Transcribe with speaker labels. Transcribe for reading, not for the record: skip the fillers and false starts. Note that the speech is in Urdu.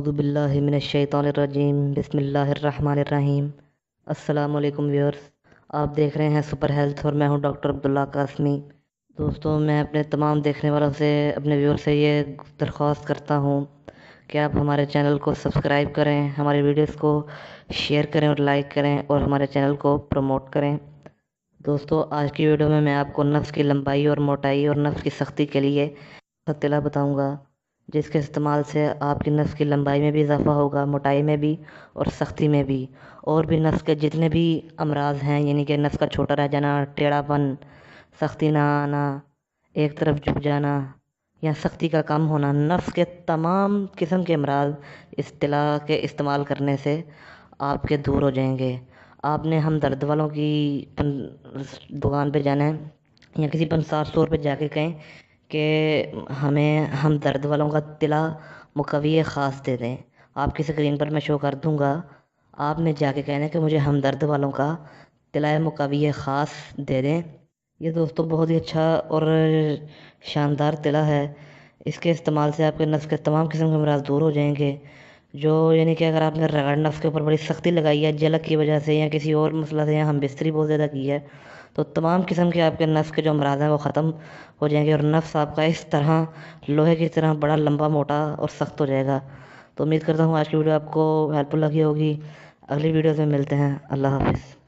Speaker 1: اعوذ باللہ من الشیطان الرجیم بسم اللہ الرحمن الرحیم۔ السلام علیکم ویورز، آپ دیکھ رہے ہیں سپر ہیلتھ اور میں ہوں ڈاکٹر عبداللہ قاسمی۔ دوستوں، میں اپنے تمام دیکھنے والوں سے، اپنے ویور سے یہ درخواست کرتا ہوں کہ آپ ہمارے چینل کو سبسکرائب کریں، ہماری ویڈیوز کو شیئر کریں اور لائک کریں اور ہمارے چینل کو پروموٹ کریں۔ دوستوں، آج کی ویڈیو میں آپ کو نفس کی لمبائی اور موٹائی اور نفس کی سختی کے لیے اطلاع بتاؤں گا، جس کے استعمال سے آپ کی نفس کی لمبائی میں بھی اضافہ ہوگا، موٹائی میں بھی اور سختی میں بھی، اور بھی نفس کے جتنے بھی امراض ہیں، یعنی کہ نفس کا چھوٹا رہ جانا، ٹیڑھا پن، سختی نہ آنا، ایک طرف جھک جانا یا سختی کا کم ہونا، نفس کے تمام قسم کے امراض اصطلاح کے استعمال کرنے سے آپ کے دور ہو جائیں گے۔ آپ نے ہمدرد والوں کی دکان پہ جانا ہے یا کسی پنسار اسٹور پہ جا کے کہیں کہ ہمیں ہمدرد والوں کا طلا مقوی خاص دے دیں۔ آپ کی اسکرین پر میں شو کر دوں گا، آپ نے جا کے کہنا ہے کہ مجھے ہمدرد والوں کا طلا مقوی خاص دے دیں۔ یہ دوستوں بہت ہی اچھا اور شاندار طلا ہے۔ اس کے استعمال سے آپ کے نفس کے تمام قسم کے امراض دور ہو جائیں گے، جو یعنی کہ اگر آپ نے رگڑ نفس کے اوپر بڑی سختی لگائی ہے جلک کی وجہ سے یا کسی اور مسئلہ سے، یا ہم بستری بہت زیادہ کی ہے، تو تمام قسم کے آپ کے نفس کے جو امراض ہیں وہ ختم ہو جائیں گے اور نفس آپ کا اس طرح لوہے کی طرح بڑا لمبا موٹا اور سخت ہو جائے گا۔ تو امید کرتا ہوں آج کی ویڈیو آپ کو ہیلپ فل لگی ہوگی۔ اگلی ویڈیوز میں ملتے ہیں۔ اللہ حافظ۔